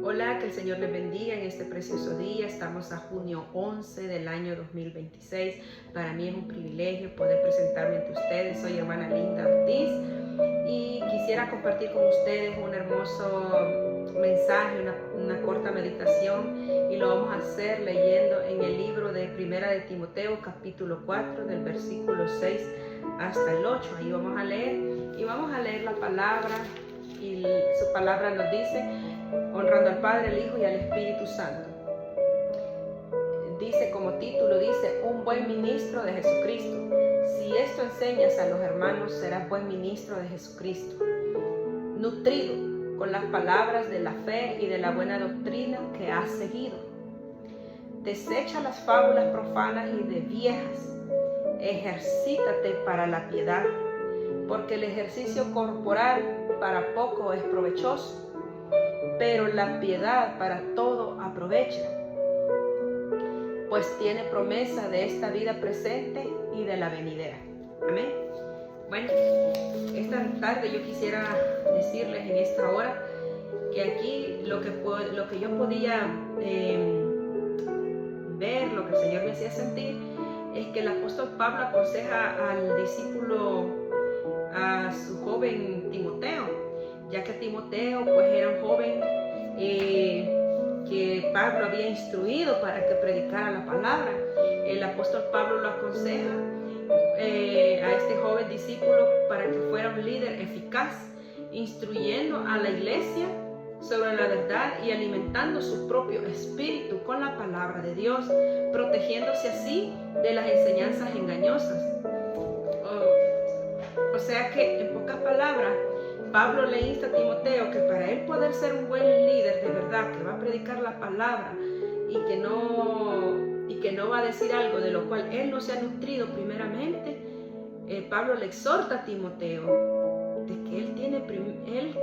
Hola, que el Señor les bendiga en este precioso día. Estamos a junio 11 del año 2026. Para mí es un privilegio poder presentarme ante ustedes. Soy hermana Linda Ortiz y quisiera compartir con ustedes un hermoso mensaje, una corta meditación, y lo vamos a hacer leyendo en el libro de Primera de Timoteo, capítulo 4, del versículo 6 hasta el 8. Ahí vamos a leer la palabra, y su palabra nos dice: honrando al Padre, al Hijo y al Espíritu Santo. Dice como título, un buen ministro de Jesucristo. Si esto enseñas a los hermanos, serás buen ministro de Jesucristo, nutrido con las palabras de la fe y de la buena doctrina que has seguido. Desecha las fábulas profanas y de viejas. Ejercítate para la piedad, porque el ejercicio corporal para poco es provechoso, pero la piedad para todo aprovecha, pues tiene promesa de esta vida presente y de la venidera. Amén. Bueno, esta tarde yo quisiera decirles en esta hora que aquí lo que yo podía ver, lo que el Señor me hacía sentir, es que el apóstol Pablo aconseja al discípulo, a su joven Timoteo, ya que Timoteo pues era un joven que Pablo había instruido para que predicara la palabra. El apóstol Pablo lo aconseja a este joven discípulo para que fuera un líder eficaz, instruyendo a la iglesia sobre la verdad y alimentando su propio espíritu con la palabra de Dios, protegiéndose así de las enseñanzas engañosas. O sea que, en pocas palabras, Pablo le insta a Timoteo que para él poder ser un buen líder de verdad, que va a predicar la palabra y que no va a decir algo de lo cual él no se ha nutrido primeramente, Pablo le exhorta a Timoteo de que él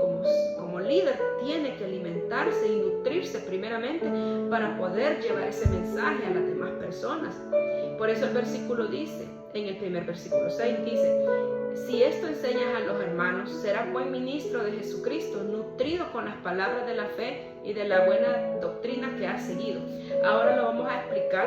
como líder tiene que alimentarse y nutrirse primeramente para poder llevar ese mensaje a las demás personas. Por eso el versículo dice, en el primer versículo 6 dice: si esto enseñas a los hermanos, serás buen ministro de Jesucristo, nutrido con las palabras de la fe y de la buena doctrina que has seguido. Ahora lo vamos a explicar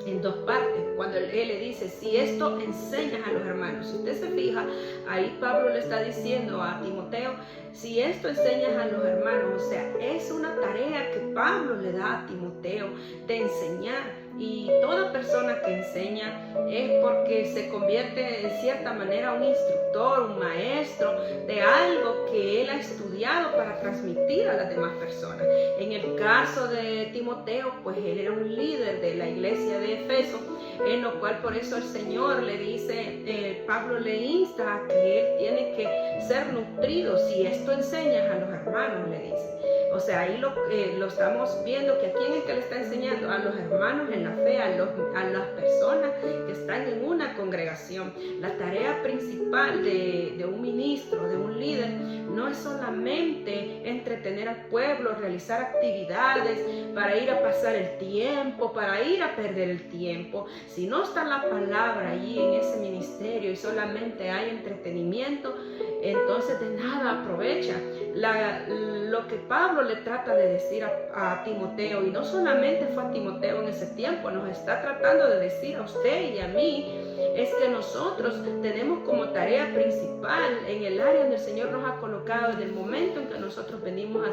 en dos partes. Cuando él le dice, si esto enseñas a los hermanos, si usted se fija, ahí Pablo le está diciendo a Timoteo, si esto enseñas a los hermanos, o sea, es una tarea que Pablo le da a Timoteo de enseñar. Y toda persona que enseña es porque se convierte en cierta manera un instructor, un maestro de algo que él ha estudiado para transmitir a las demás personas. En el caso de Timoteo, pues él era un líder de la iglesia de Efeso, en lo cual por eso el Señor le dice, Pablo le insta a que él tiene que ser nutrido. Si esto enseñas a los hermanos, le dice. O sea, ahí lo estamos viendo, que a quién es que le está enseñando: a los hermanos en la fe, a las personas que están en una congregación. La tarea principal de un ministro, de un líder, no es solamente entretener al pueblo, realizar actividades para ir a pasar el tiempo, para ir a perder el tiempo. Si no está la palabra allí en ese ministerio y solamente hay entretenimiento, entonces de nada aprovecha. Lo que Pablo le trata de decir a Timoteo, y no solamente fue a Timoteo en ese tiempo, nos está tratando de decir a usted y a mí, es que nosotros tenemos como tarea principal en el área donde el Señor nos ha colocado, en el momento en que nosotros venimos a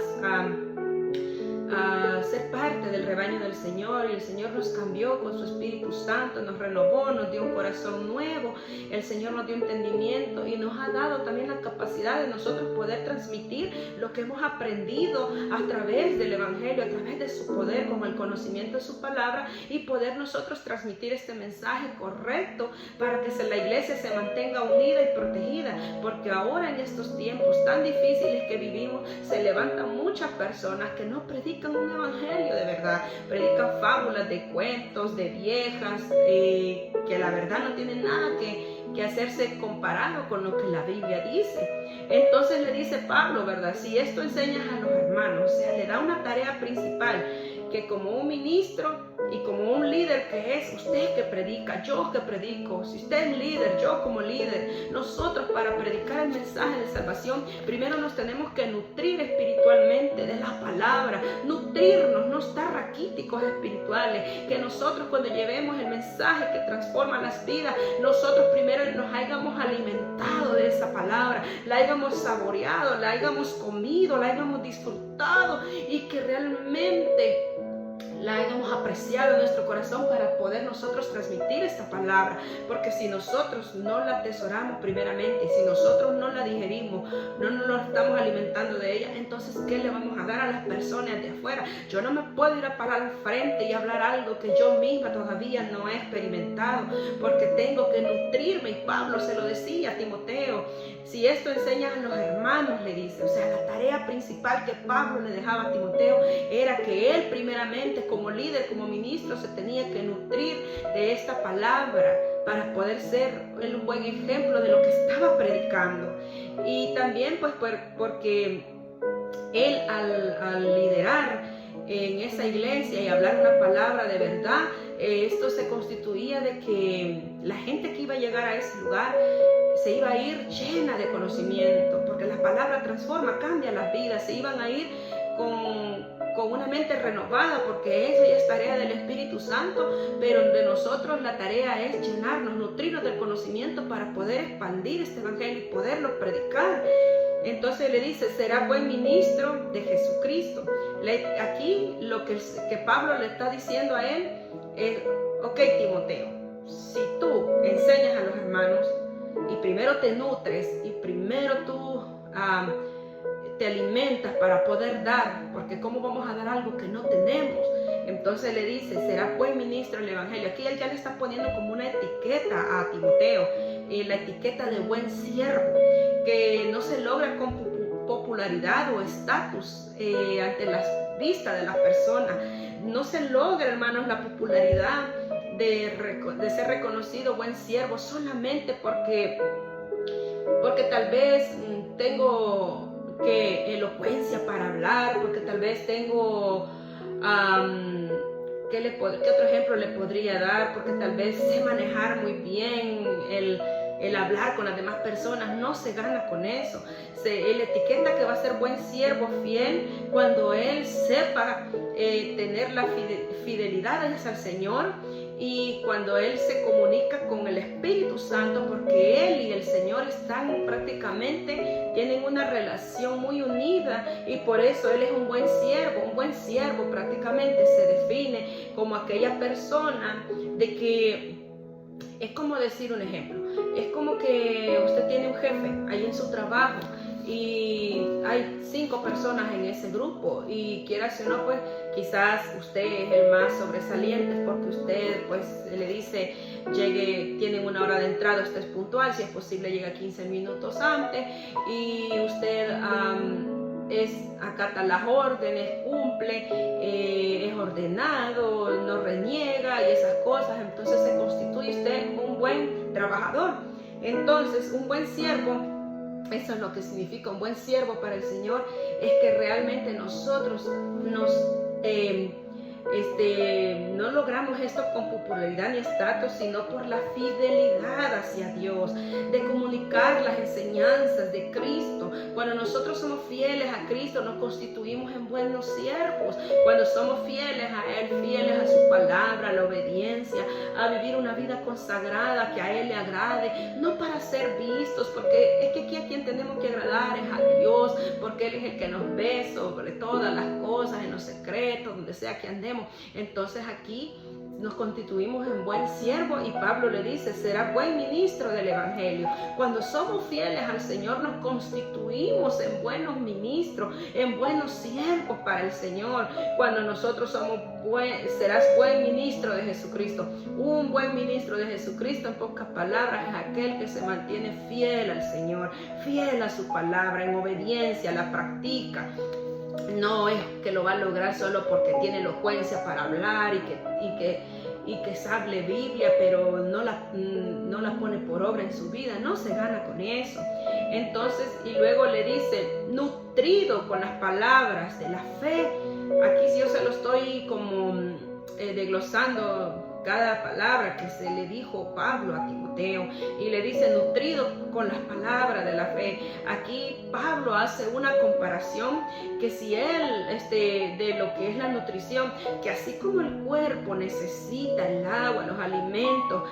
ser parte del rebaño del Señor, y el Señor nos cambió con su Espíritu Santo, nos renovó, nos dio un corazón nuevo, el Señor nos dio entendimiento y nos ha dado también la capacidad de nosotros poder transmitir lo que hemos aprendido a través del Evangelio, a través de su poder, como el conocimiento de su palabra, y poder nosotros transmitir este mensaje correcto para que la iglesia se mantenga unida y protegida, porque ahora en estos tiempos tan difíciles que vivimos, se levantan muchas personas que no predican un evangelio de verdad, predican fábulas de cuentos, de viejas, que la verdad no tienen nada que hacerse comparado con lo que la Biblia dice. Entonces le dice Pablo, ¿verdad? Si esto enseñas a los hermanos, o sea, le da una tarea principal, que como un ministro Y como un líder que es usted que predica, yo que predico, si usted es líder, yo como líder, nosotros para predicar el mensaje de salvación, primero nos tenemos que nutrir espiritualmente de la palabra, nutrirnos, no estar raquíticos espirituales, que nosotros cuando llevemos el mensaje que transforma las vidas, nosotros primero nos hayamos alimentado de esa palabra, la hayamos saboreado, la hayamos comido, la hayamos disfrutado y que realmente la hayamos apreciado en nuestro corazón para poder nosotros transmitir esta palabra, porque si nosotros no la atesoramos primeramente, si nosotros no la digerimos, no nos estamos alimentando de ella, entonces ¿qué le vamos a dar a las personas de afuera? Yo no me puedo ir a parar al frente y hablar algo que yo misma todavía no he experimentado, porque tengo que nutrirme, y Pablo se lo decía a Timoteo, si esto enseñas a los hermanos, le dice, o sea, la tarea principal que Pablo le dejaba a Timoteo era que él primeramente como líder, como ministro, se tenía que nutrir de esta palabra para poder ser un buen ejemplo de lo que estaba predicando. Y también pues porque él al liderar en esa iglesia y hablar una palabra de verdad, esto se constituía de que la gente que iba a llegar a ese lugar se iba a ir llena de conocimiento, porque la palabra transforma, cambia las vidas, se iban a ir con una mente renovada, porque eso ya es tarea del Espíritu Santo, pero de nosotros la tarea es llenarnos, nutrirnos del conocimiento para poder expandir este evangelio y poderlo predicar. Entonces le dice, será buen ministro de Jesucristo. Aquí lo que Pablo le está diciendo a él es, ok Timoteo, si tú enseñas a los hermanos y primero te nutres y primero tú te alimentas para poder dar, porque ¿cómo vamos a dar algo que no tenemos? Entonces le dice, será buen ministro del evangelio. Aquí él ya le está poniendo como una etiqueta a Timoteo, la etiqueta de buen siervo, que no se logra con popularidad o estatus ante las vistas de las personas. No se logra, hermanos, la popularidad de ser reconocido buen siervo solamente porque tal vez tengo elocuencia para hablar, porque tal vez tengo ¿qué otro ejemplo le podría dar? Porque tal vez sé manejar muy bien el hablar con las demás personas. No se gana con eso. Él etiqueta que va a ser buen siervo fiel cuando él sepa tener la fidelidad hacia el Señor, y cuando él se comunica con el Espíritu Santo, porque él y el Señor están prácticamente, tienen una relación muy unida, y por eso él es un buen siervo. Un buen siervo prácticamente se define como aquella persona de que es como decir un ejemplo, es como que usted tiene un jefe ahí en su trabajo y hay 5 personas en ese grupo, y quiera si no, pues quizás usted es el más sobresaliente porque usted pues le dice, tienen una hora de entrada, usted es puntual, si es posible llega 15 minutos antes, y usted acata las órdenes, cumple, es ordenado, no reniega y esas cosas. Entonces se constituye usted un buen trabajador. Entonces un buen siervo, eso es lo que significa un buen siervo para el Señor, es que realmente nosotros no logramos esto con popularidad ni estatus, sino por la fidelidad hacia Dios, de comunicar las enseñanzas de Cristo. Cuando nosotros somos fieles a Cristo, nos constituimos en buenos siervos. Cuando somos fieles a Él, fieles a su palabra, a la obediencia, a vivir una vida consagrada que a Él le agrade, no para ser vistos, porque es que aquí a quien tenemos que agradar es a Dios, porque Él es el que nos ve sobre todas las cosas, en los secretos, donde sea que andemos. Entonces aquí nos constituimos en buen siervo, y Pablo le dice, será buen ministro del evangelio. Cuando somos fieles al Señor, nos constituimos en buenos ministros, en buenos siervos para el Señor. Cuando nosotros serás buen ministro de Jesucristo. Un buen ministro de Jesucristo, en pocas palabras, es aquel que se mantiene fiel al Señor, fiel a su palabra, en obediencia, la practica. No es que lo va a lograr solo porque tiene elocuencia para hablar y que sabe Biblia, pero no la pone por obra en su vida. No se gana con eso. Entonces, y luego le dice, nutrido con las palabras de la fe. Aquí sí yo se lo estoy como desglosando cada palabra que se le dijo Pablo a Timoteo, y le dice nutrido con las palabras de la fe. Aquí Pablo hace una comparación que si él, de lo que es la nutrición, que así como el cuerpo necesita el agua, los alimentos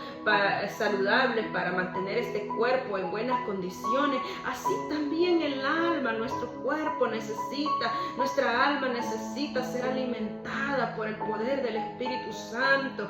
saludables para mantener este cuerpo en buenas condiciones, así también el alma, nuestro cuerpo necesita, nuestra alma necesita ser alimentada por el poder del Espíritu Santo.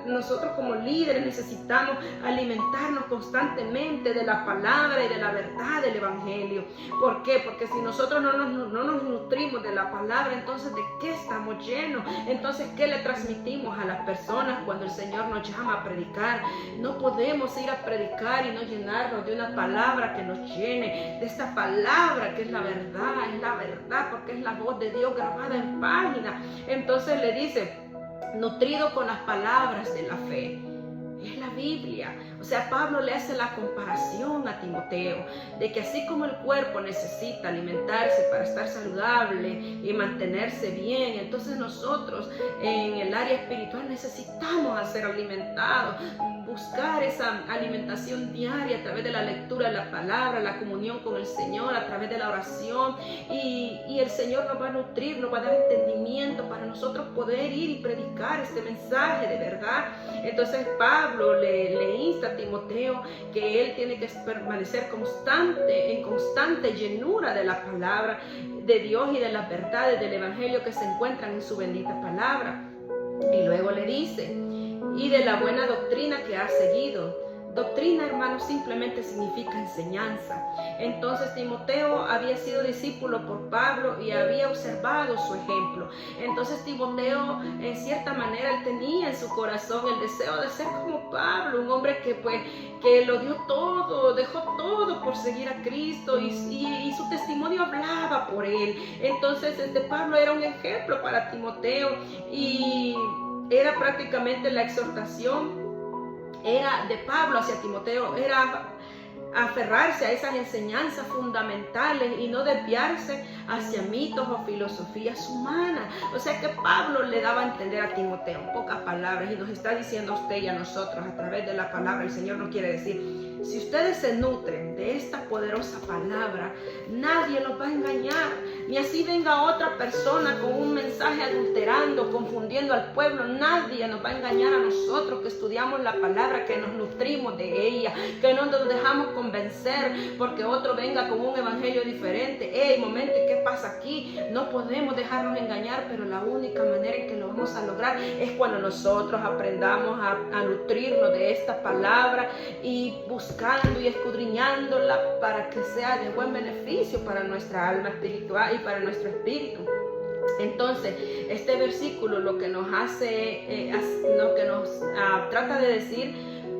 Nosotros como líderes necesitamos alimentarnos constantemente de la palabra y de la verdad del Evangelio. ¿Por qué? Porque si nosotros no nos nutrimos de la palabra, entonces ¿de qué estamos llenos? Entonces, ¿qué le transmitimos a las personas cuando el Señor nos llama a predicar? No podemos ir a predicar y no llenarnos de una palabra que nos llene, de esta palabra que es la verdad, porque es la voz de Dios grabada en página. Entonces le dice, nutrido con las palabras de la fe. Es la Biblia. O sea, Pablo le hace la comparación a Timoteo de que así como el cuerpo necesita alimentarse para estar saludable y mantenerse bien, entonces nosotros en el área espiritual necesitamos ser alimentados, buscar esa alimentación diaria a través de la lectura de la palabra, la comunión con el Señor, a través de la oración, y el Señor nos va a nutrir, nos va a dar entendimiento para nosotros poder ir y predicar este mensaje de verdad. Entonces Pablo le insta a Timoteo que él tiene que permanecer en constante llenura de la palabra de Dios y de las verdades del Evangelio que se encuentran en su bendita palabra. Y luego le dice, y de la buena doctrina que ha seguido. Doctrina, hermanos, simplemente significa enseñanza. Entonces Timoteo había sido discípulo por Pablo y había observado su ejemplo. Entonces Timoteo, en cierta manera, él tenía en su corazón el deseo de ser como Pablo, un hombre que lo dio todo, dejó todo por seguir a Cristo, y su testimonio hablaba por él. Entonces Pablo era un ejemplo para Timoteo, y era prácticamente la exhortación era de Pablo hacia Timoteo, era aferrarse a esas enseñanzas fundamentales y no desviarse hacia mitos o filosofías humanas. O sea que Pablo le daba a entender a Timoteo en pocas palabras, y nos está diciendo a usted y a nosotros a través de la palabra. El Señor nos quiere decir, si ustedes se nutren de esta poderosa palabra, nadie los va a engañar, ni así venga otra persona con un mensaje adulterando, confundiendo al pueblo. Nadie nos va a engañar a nosotros que estudiamos la palabra, que nos nutrimos de ella, que no nos dejamos convencer porque otro venga con un evangelio diferente. Momento, ¿qué pasa aquí? No podemos dejarnos engañar, pero la única manera en que lo vamos a lograr es cuando nosotros aprendamos a nutrirnos de esta palabra y buscando y escudriñándola para que sea de buen beneficio para nuestra alma espiritual y para nuestro espíritu. Entonces, este versículo lo que nos hace, lo que nos trata de decir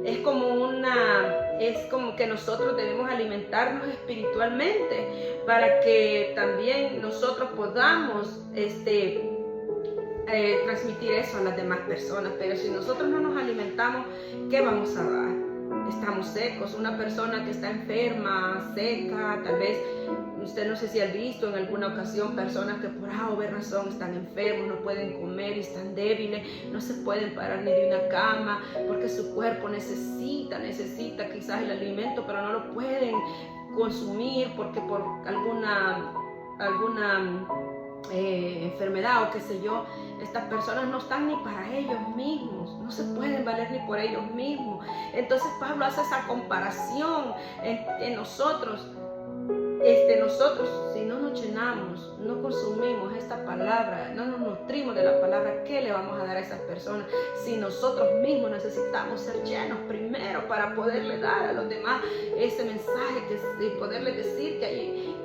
es como que nosotros debemos alimentarnos espiritualmente para que también nosotros podamos transmitir eso a las demás personas. Pero si nosotros no nos alimentamos, ¿qué vamos a dar? Estamos secos. Una persona que está enferma, seca, tal vez usted no sé si ha visto en alguna ocasión personas que por A o B razón están enfermos, no pueden comer y están débiles, no se pueden parar ni de una cama porque su cuerpo necesita quizás el alimento, pero no lo pueden consumir porque por alguna enfermedad o qué sé yo. Estas personas no están ni para ellos mismos, no se pueden valer ni por ellos mismos. Entonces Pablo hace esa comparación en nosotros. Nosotros, si no nos llenamos, no consumimos esta palabra, no nos nutrimos de la palabra, ¿qué le vamos a dar a esas personas? Si nosotros mismos necesitamos ser llenos primero para poderle dar a los demás ese mensaje, y poderles decir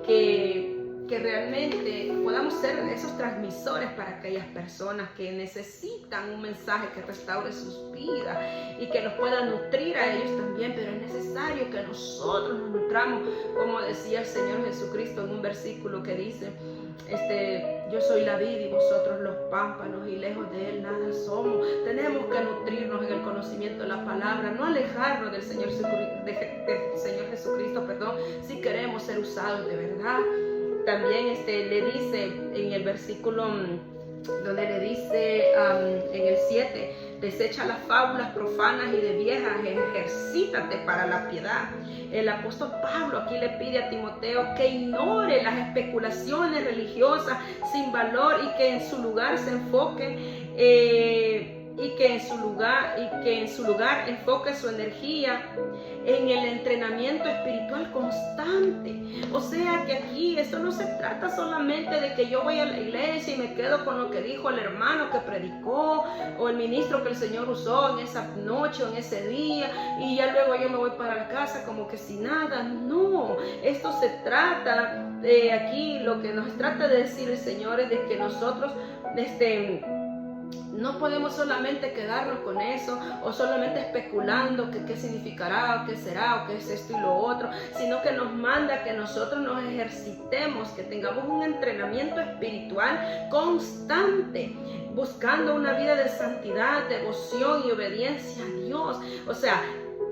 que realmente podamos ser esos transmisores para aquellas personas que necesitan un mensaje que restaure sus vidas y que los pueda nutrir a ellos también. Pero es necesario que nosotros nos nutramos, como decía el Señor Jesucristo en un versículo que dice, yo soy la vid y vosotros los pámpanos, y lejos de Él nada somos. Tenemos que nutrirnos en el conocimiento de la palabra, no alejarnos del Señor Jesucristo, si queremos ser usados de verdad. También le dice en el versículo donde le dice en el 7, desecha las fábulas profanas y de viejas, ejercítate para la piedad. El apóstol Pablo aquí le pide a Timoteo que ignore las especulaciones religiosas sin valor y que en su lugar se enfoque y que en su lugar enfoque su energía en el entrenamiento espiritual constante. O sea que aquí esto no se trata solamente de que yo voy a la iglesia y me quedo con lo que dijo el hermano que predicó o el ministro que el Señor usó en esa noche o en ese día y ya luego yo me voy para la casa como que sin nada. No, esto se trata de aquí, lo que nos trata de decir el Señor es de que nosotros no podemos solamente quedarnos con eso o solamente especulando que qué significará o qué será o qué es esto y lo otro, sino que nos manda que nosotros nos ejercitemos, que tengamos un entrenamiento espiritual constante, buscando una vida de santidad, devoción y obediencia a Dios. O sea,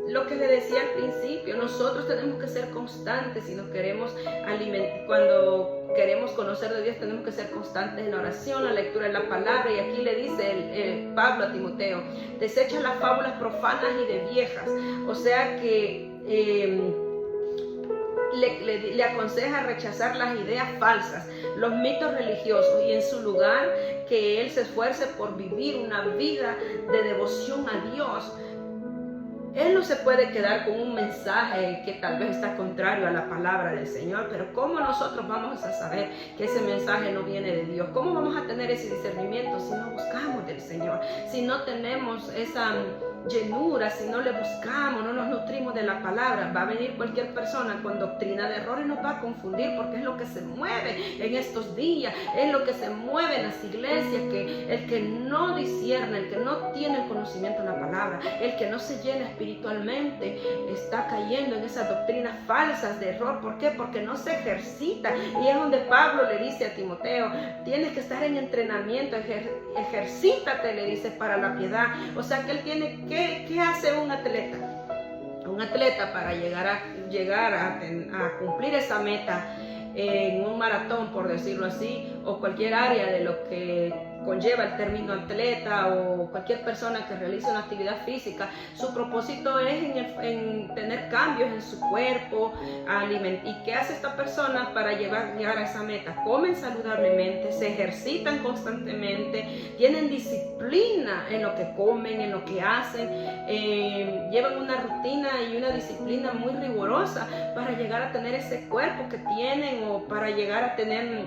lo que le decía al principio, nosotros tenemos que ser constantes si nos queremos alimentar. Cuando queremos conocer de Dios, tenemos que ser constantes en la oración, la lectura de la palabra. Y aquí le dice Pablo a Timoteo, desecha las fábulas profanas y de viejas. O sea que le aconseja rechazar las ideas falsas, los mitos religiosos, y en su lugar que él se esfuerce por vivir una vida de devoción a Dios. Él no se puede quedar con un mensaje que tal vez está contrario a la palabra del Señor, pero ¿cómo nosotros vamos a saber que ese mensaje no viene de Dios? ¿Cómo vamos a tener ese discernimiento si no buscamos del Señor? Si no tenemos esa llenura, si no le buscamos, no nos nutrimos de la palabra, va a venir cualquier persona con doctrina de error y nos va a confundir, porque es lo que se mueve en estos días, es lo que se mueve en las iglesias, que el que no discierne, el que no tiene conocimiento de la palabra, el que no se llena espiritualmente, está cayendo en esas doctrinas falsas de error. ¿Por qué? Porque no se ejercita. Y es donde Pablo le dice a Timoteo, tienes que estar en entrenamiento, ejercítate, le dice, para la piedad. O sea que él tiene que, ¿qué hace un atleta? Un atleta para llegar a cumplir esa meta en un maratón, por decirlo así, o cualquier área de lo que conlleva el término atleta o cualquier persona que realice una actividad física, su propósito es en tener cambios en su cuerpo, ¿y qué hace esta persona para llegar a esa meta? Comen saludablemente, se ejercitan constantemente, tienen disciplina en lo que comen, en lo que hacen, llevan una rutina y una disciplina muy rigurosa para llegar a tener ese cuerpo que tienen o para llegar a tener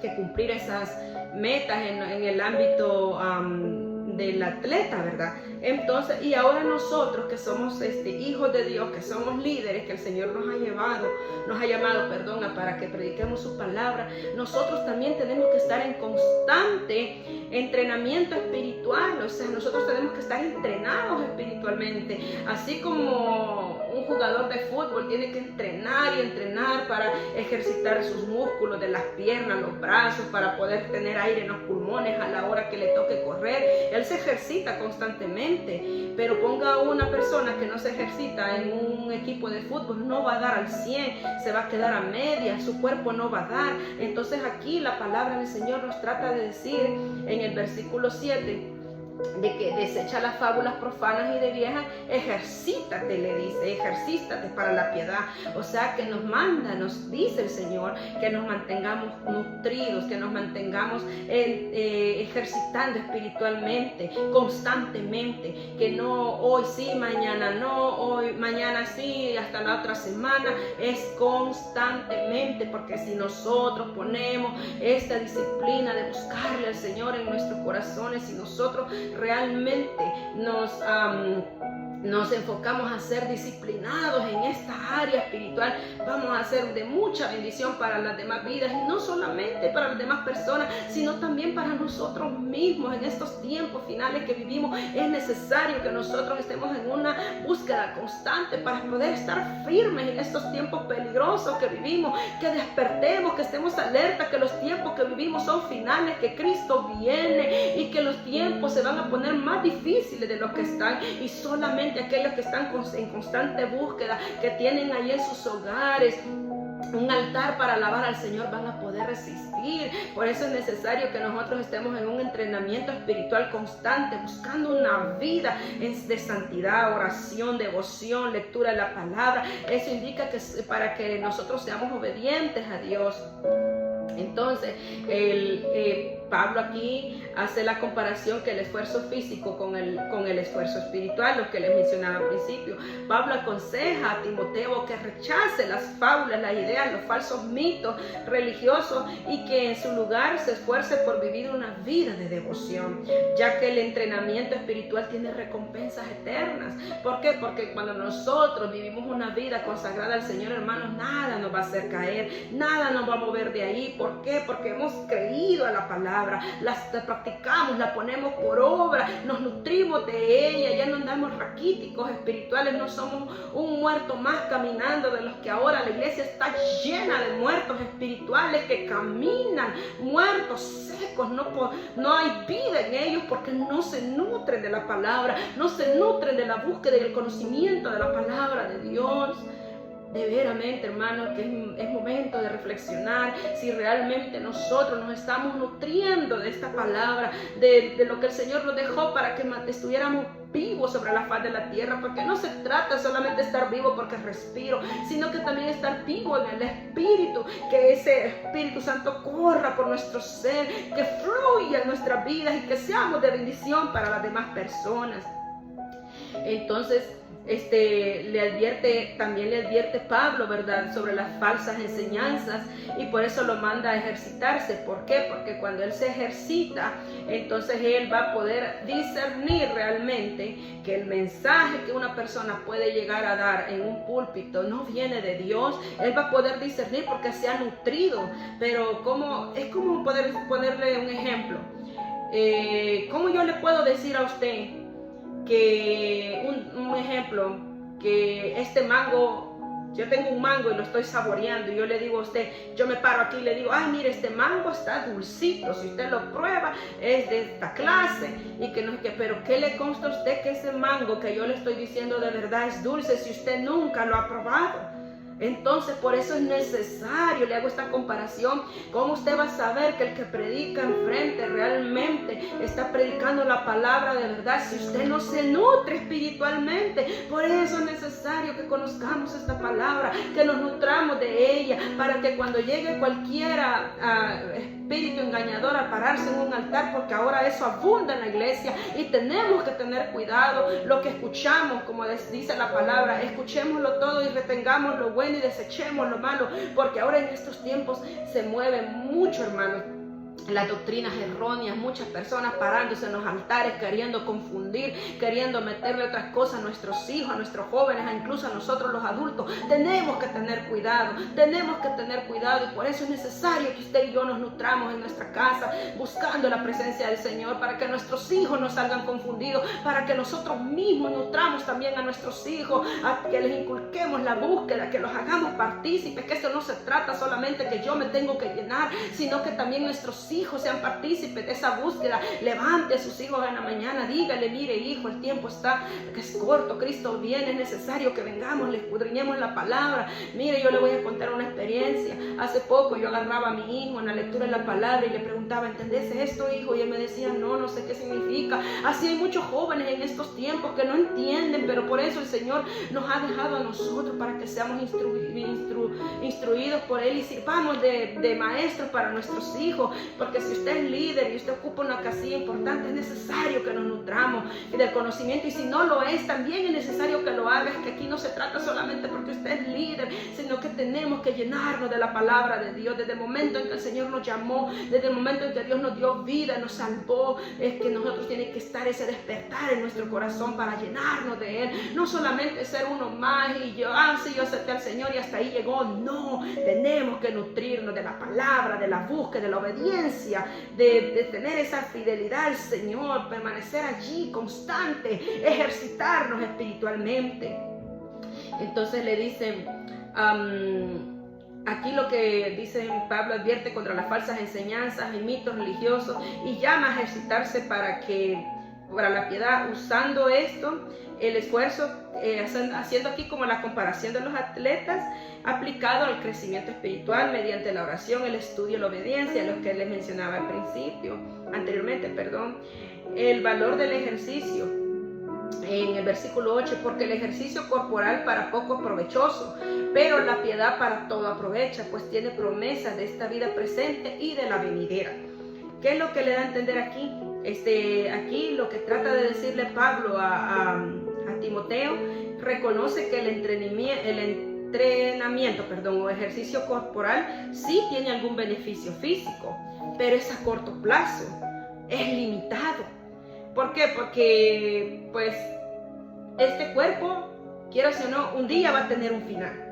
que cumplir esas metas en el ámbito del atleta, ¿verdad? Entonces, y ahora nosotros que somos hijos de Dios, que somos líderes, que el Señor nos ha llamado para que prediquemos su palabra, nosotros también tenemos que estar en constante entrenamiento espiritual. O sea, nosotros tenemos que estar entrenados espiritualmente, así como un jugador de fútbol tiene que entrenar y entrenar para ejercitar sus músculos de las piernas, los brazos, para poder tener aire en los pulmones a la hora que le toque correr. Él se ejercita constantemente, pero ponga a una persona que no se ejercita en un equipo de fútbol, no va a dar al 100, se va a quedar a media, su cuerpo no va a dar. Entonces aquí la palabra del Señor nos trata de decir en el versículo 7, de que desecha las fábulas profanas y de viejas, ejercítate, le dice, ejercítate para la piedad. O sea que nos dice el Señor que nos mantengamos nutridos, que nos mantengamos ejercitando espiritualmente, constantemente, que no hoy sí, mañana no, hoy, mañana sí, hasta la otra semana, es constantemente, porque si nosotros ponemos esta disciplina de buscarle al Señor en nuestros corazones, si nosotros realmente nos enfocamos a ser disciplinados en esta área espiritual, vamos a ser de mucha bendición para las demás vidas, y no solamente para las demás personas, sino también para nosotros mismos. En estos tiempos finales que vivimos, es necesario que nosotros estemos en una búsqueda constante para poder estar firmes en estos tiempos peligrosos que vivimos, que despertemos, que estemos alerta, que los tiempos que vivimos son finales, que Cristo viene y que los tiempos se van a poner más difíciles de lo que están, y solamente aquellos que están en constante búsqueda, que tienen ahí en sus hogares un altar para alabar al Señor, van a poder resistir. Por eso es necesario que nosotros estemos en un entrenamiento espiritual constante, buscando una vida de santidad, oración, devoción, lectura de la palabra. Eso indica que para que nosotros seamos obedientes a Dios. Entonces, Pablo aquí hace la comparación que el esfuerzo físico con el esfuerzo espiritual, lo que les mencionaba al principio. Pablo aconseja a Timoteo que rechace las fábulas, las ideas, los falsos mitos religiosos y que en su lugar se esfuerce por vivir una vida de devoción, ya que el entrenamiento espiritual tiene recompensas eternas. ¿Por qué? Porque cuando nosotros vivimos una vida consagrada al Señor, hermanos, nada nos va a hacer caer, nada nos va a mover de ahí. ¿Por qué? Porque hemos creído a la palabra, la practicamos, la ponemos por obra, nos nutrimos de ella, ya no andamos raquíticos espirituales, no somos un muerto más caminando de los que ahora la iglesia está llena de muertos espirituales que caminan, muertos secos, no hay vida en ellos porque no se nutren de la palabra, no se nutren de la búsqueda y el conocimiento de la palabra de Dios. De veramente, hermanos, que es momento de reflexionar si realmente nosotros nos estamos nutriendo de esta palabra, de lo que el Señor nos dejó para que estuviéramos vivos sobre la faz de la tierra, porque no se trata solamente de estar vivo porque respiro, sino que también estar vivo en el Espíritu, que ese Espíritu Santo corra por nuestro ser, que fluya en nuestras vidas y que seamos de bendición para las demás personas. Entonces, también le advierte Pablo, ¿verdad?, sobre las falsas enseñanzas, y por eso lo manda a ejercitarse. ¿Por qué? Porque cuando él se ejercita, entonces él va a poder discernir realmente que el mensaje que una persona puede llegar a dar en un púlpito no viene de Dios. Él va a poder discernir porque se ha nutrido. Pero es como poder ponerle un ejemplo. ¿Cómo yo le puedo decir a usted que un ejemplo, que este mango, yo tengo un mango y lo estoy saboreando, y yo le digo a usted, yo me paro aquí y le digo, ay, mire, este mango está dulcito, si usted lo prueba es de esta clase, y que no es que, pero ¿qué le consta a usted que ese mango que yo le estoy diciendo de verdad es dulce si usted nunca lo ha probado? Entonces, por eso es necesario, le hago esta comparación. ¿Cómo usted va a saber que el que predica enfrente realmente está predicando la palabra de verdad si usted no se nutre espiritualmente? Por eso es necesario que conozcamos esta palabra, que nos nutramos de ella, para que cuando llegue cualquiera espíritu engañador a pararse en un altar, porque ahora eso abunda en la iglesia y tenemos que tener cuidado. Lo que escuchamos, como dice la palabra, escuchémoslo todo y retengamos lo bueno y desechemos lo malo, porque ahora en estos tiempos se mueve mucho, hermanos, las doctrinas erróneas, muchas personas parándose en los altares, queriendo confundir, queriendo meterle otras cosas a nuestros hijos, a nuestros jóvenes, incluso a nosotros los adultos. Tenemos que tener cuidado, y por eso es necesario que usted y yo nos nutramos en nuestra casa, buscando la presencia del Señor, para que nuestros hijos no salgan confundidos, para que nosotros mismos nutramos también a nuestros hijos, a que les inculquemos la búsqueda, que los hagamos partícipes, que esto no se trata solamente que yo me tengo que llenar, sino que también nuestros hijos sean partícipes de esa búsqueda. Levante a sus hijos en la mañana, dígale, mire hijo, el tiempo que es corto, Cristo viene, es necesario que vengamos, le escudriñemos la palabra. Mire, yo le voy a contar una experiencia. Hace poco yo agarraba a mi hijo en la lectura de la palabra y le preguntaba, ¿entendés esto, hijo? Y él me decía, no sé qué significa. Así hay muchos jóvenes en estos tiempos que no entienden, pero por eso el Señor nos ha dejado a nosotros para que seamos instruidos por Él y sirvamos de maestros para nuestros hijos. Porque si usted es líder y usted ocupa una casilla importante, es necesario que nos nutramos del conocimiento, y si no lo es, también es necesario que lo haga. Es que aquí no se trata solamente porque usted es líder, sino que tenemos que llenarnos de la palabra de Dios. Desde el momento en que el Señor nos llamó, desde el momento en que Dios nos dio vida, nos salvó, es que nosotros tiene que estar ese despertar en nuestro corazón para llenarnos de Él. No solamente ser uno más y yo acepté al Señor y hasta ahí llegó. No, tenemos que nutrirnos de la palabra, de la búsqueda, de la obediencia, de tener esa fidelidad al Señor, permanecer allí constante, ejercitarnos espiritualmente. Entonces le dicen, aquí lo que dice Pablo, advierte contra las falsas enseñanzas y mitos religiosos y llama a ejercitarse para que para la piedad, usando esto, el esfuerzo, haciendo aquí como la comparación de los atletas, aplicado al crecimiento espiritual mediante la oración, el estudio, la obediencia, lo que les mencionaba anteriormente, el valor del ejercicio. En el versículo 8, porque el ejercicio corporal para poco es provechoso, pero la piedad para todo aprovecha, pues tiene promesas de esta vida presente y de la venidera. ¿Qué es lo que le da a entender aquí? Aquí lo que trata de decirle Pablo a Timoteo, reconoce que el entrenamiento o ejercicio corporal sí tiene algún beneficio físico, pero es a corto plazo, es limitado. ¿Por qué? Porque pues este cuerpo, quieras o no, un día va a tener un final.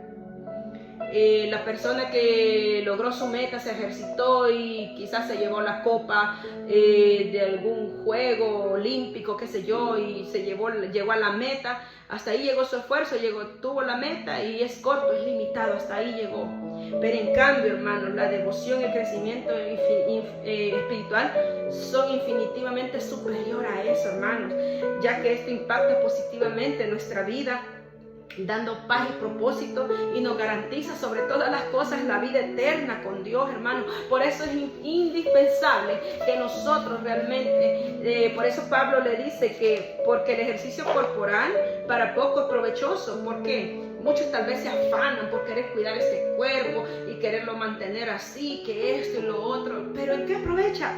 La persona que logró su meta, se ejercitó y quizás se llevó la copa de algún juego olímpico, qué sé yo, y llegó a la meta, hasta ahí llegó su esfuerzo, tuvo la meta y es corto, es limitado, hasta ahí llegó. Pero en cambio, hermanos, la devoción y el crecimiento espiritual son infinitivamente superior a eso, hermanos, ya que esto impacta positivamente nuestra vida, dando paz y propósito, y nos garantiza sobre todas las cosas la vida eterna con Dios, hermano. Por eso es indispensable que nosotros realmente, por eso Pablo le dice que porque el ejercicio corporal para poco es provechoso. ¿Por qué? Muchos tal vez se afanan por querer cuidar ese cuerpo y quererlo mantener así, que esto y lo otro, pero ¿en qué aprovecha?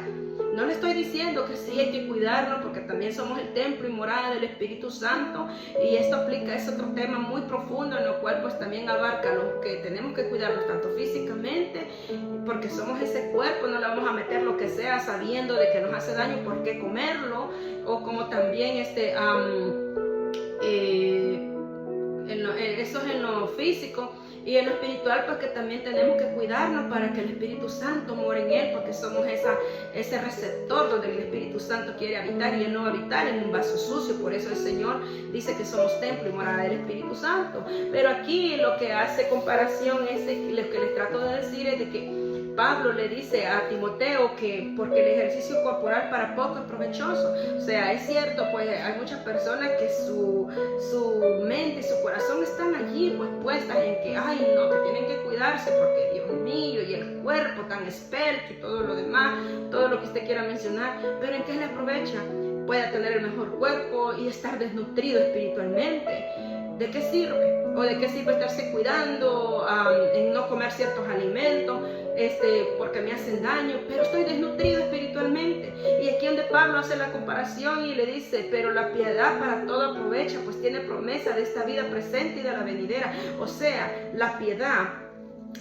No le estoy diciendo que sí hay que cuidarlo, porque también somos el templo y morada del Espíritu Santo, y esto es otro tema muy profundo, en lo cual pues también abarca lo que tenemos que cuidarnos tanto físicamente, porque somos ese cuerpo, no le vamos a meter lo que sea sabiendo de que nos hace daño, por qué comerlo, o como también eso es en lo físico. Y en lo espiritual, pues que también tenemos que cuidarnos para que el Espíritu Santo more en él, porque somos ese receptor donde el Espíritu Santo quiere habitar, y él no va a habitar en un vaso sucio. Por eso el Señor dice que somos templo y morada del Espíritu Santo. Pero aquí lo que hace comparación lo que les trato de decir es de que Pablo le dice a Timoteo que porque el ejercicio corporal para poco es provechoso. O sea, es cierto, pues hay muchas personas que su mente y su corazón están allí pues puestas en que, ay no, que tienen que cuidarse porque Dios mío, y el cuerpo tan esbelto y todo lo demás, todo lo que usted quiera mencionar, pero ¿en qué le aprovecha? Puede tener el mejor cuerpo y estar desnutrido espiritualmente. ¿De qué sirve? ¿O de qué sirve estarse cuidando en no comer ciertos alimentos porque me hacen daño, pero estoy desnutrido espiritualmente? Y aquí donde Pablo hace la comparación y le dice, pero la piedad para todo aprovecha, pues tiene promesa de esta vida presente y de la venidera. O sea, la piedad,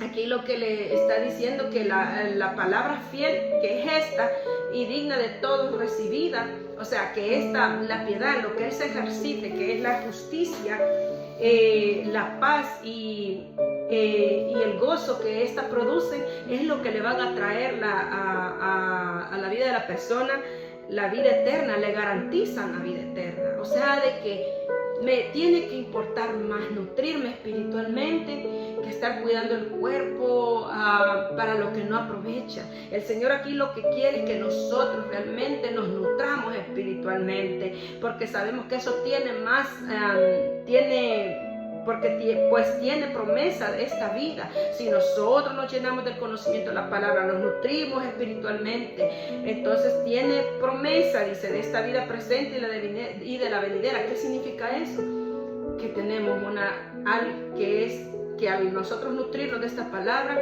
aquí lo que le está diciendo, que la palabra fiel, que es esta y digna de todos recibida, o sea, que la piedad, lo que él se ejercite, que es la justicia, la paz y el gozo que ésta produce, es lo que le van a traer a la vida de la persona, la vida eterna, le garantizan la vida eterna. O sea, de que me tiene que importar más nutrirme espiritualmente que estar cuidando el cuerpo para lo que no aprovecha. El Señor aquí lo que quiere es que nosotros realmente nos nutramos espiritualmente, porque sabemos que eso tiene más, tiene promesa de esta vida. Si nosotros nos llenamos del conocimiento de la palabra, nos nutrimos espiritualmente, entonces tiene promesa, dice, de esta vida presente y de la venidera. ¿Qué significa eso? Que tenemos que al nosotros nutrirnos de esta palabra,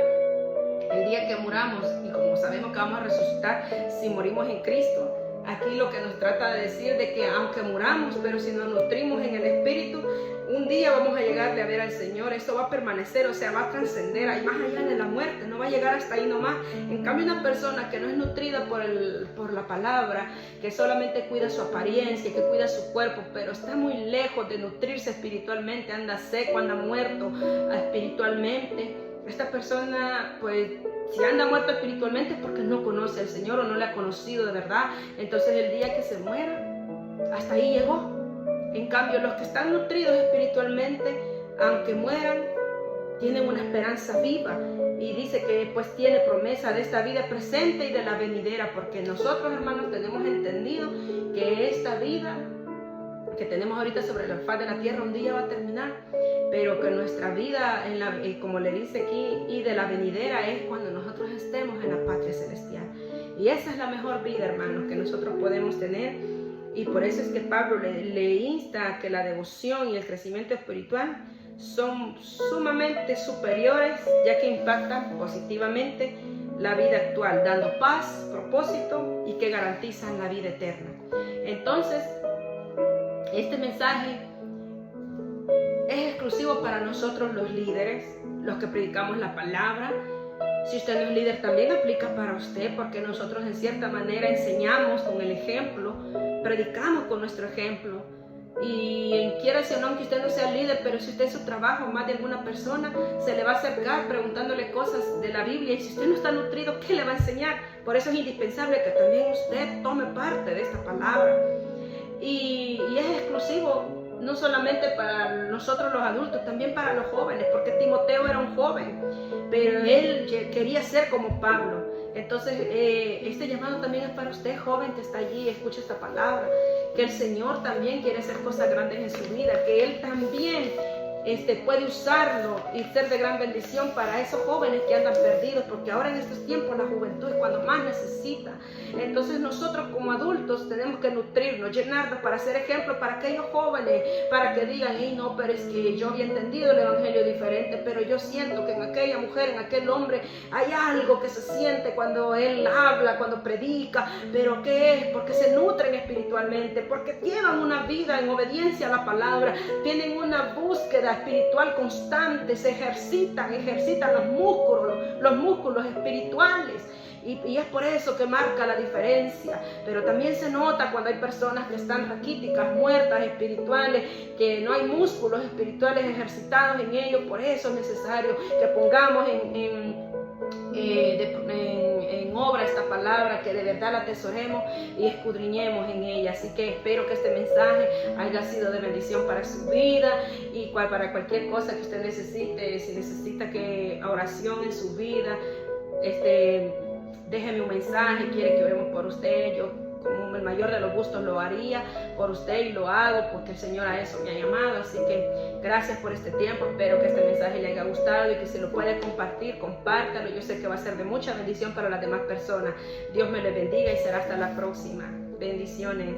el día que muramos, y como sabemos que vamos a resucitar si morimos en Cristo, aquí lo que nos trata de decir de que aunque muramos, pero si nos nutrimos en el Espíritu, un día vamos a llegarle a ver al Señor. Esto va a permanecer, o sea, va a trascender ahí más allá de la muerte, no va a llegar hasta ahí nomás. En cambio, una persona que no es nutrida por la palabra, que solamente cuida su apariencia, que cuida su cuerpo, pero está muy lejos de nutrirse espiritualmente, anda seco, anda muerto espiritualmente, esta persona, pues, si anda muerto espiritualmente es porque no conoce al Señor o no le ha conocido de verdad. Entonces el día que se muera, hasta ahí llegó. En cambio, los que están nutridos espiritualmente, aunque mueran, tienen una esperanza viva, y dice que pues tiene promesa de esta vida presente y de la venidera, porque nosotros, hermanos, tenemos entendido que esta vida que tenemos ahorita sobre la faz de la tierra un día va a terminar, pero que nuestra vida, como le dice aquí, y de la venidera es cuando nosotros estemos en la patria celestial. Y esa es la mejor vida, hermanos, que nosotros podemos tener. Y por eso es que Pablo le insta a que la devoción y el crecimiento espiritual son sumamente superiores, ya que impactan positivamente la vida actual, dando paz, propósito y que garantizan la vida eterna. Entonces, este mensaje es exclusivo para nosotros los líderes, los que predicamos la palabra. Si usted no es líder, también aplica para usted, porque nosotros en cierta manera enseñamos con el ejemplo, predicamos con nuestro ejemplo. Y quiera si o no, aunque usted no sea líder, pero si usted en su trabajo, más de alguna persona se le va a acercar preguntándole cosas de la Biblia, y si usted no está nutrido, ¿qué le va a enseñar? Por eso es indispensable que también usted tome parte de esta palabra. Y es exclusivo no solamente para nosotros los adultos, también para los jóvenes, porque Timoteo era un joven, pero él quería ser como Pablo. Entonces este llamado también es para usted, joven, que está allí, escucha esta palabra, que el Señor también quiere hacer cosas grandes en su vida, que Él también puede usarlo y ser de gran bendición para esos jóvenes que andan perdidos, porque ahora en estos tiempos la juventud es cuando más necesita. Entonces nosotros como adultos tenemos que nutrirnos, llenarnos para ser ejemplo para aquellos jóvenes, para que digan, hey, no, pero es que yo había entendido el evangelio diferente, pero yo siento que en aquella mujer, en aquel hombre hay algo que se siente cuando él habla, cuando predica. ¿Pero qué es? Porque se nutren espiritualmente, porque llevan una vida en obediencia a la palabra, tienen una búsqueda espiritual constante, se ejercitan los músculos espirituales. Y es por eso que marca la diferencia. Pero también se nota cuando hay personas que están raquíticas, muertas espirituales, que no hay músculos espirituales ejercitados en ellos. Por eso es necesario que pongamos en obra esta palabra, que de verdad la atesoremos y escudriñemos en ella. Así que espero que este mensaje haya sido de bendición para su vida, y para cualquier cosa que usted necesite. Si necesita oración en su vida, déjeme un mensaje, quiere que oremos por usted. Yo como el mayor de los gustos lo haría por usted, y lo hago porque el Señor a eso me ha llamado. Así que gracias por este tiempo, espero que este mensaje le haya gustado, y que si lo puede compartir, compártalo. Yo sé que va a ser de mucha bendición para las demás personas. Dios me le bendiga y será hasta la próxima. Bendiciones.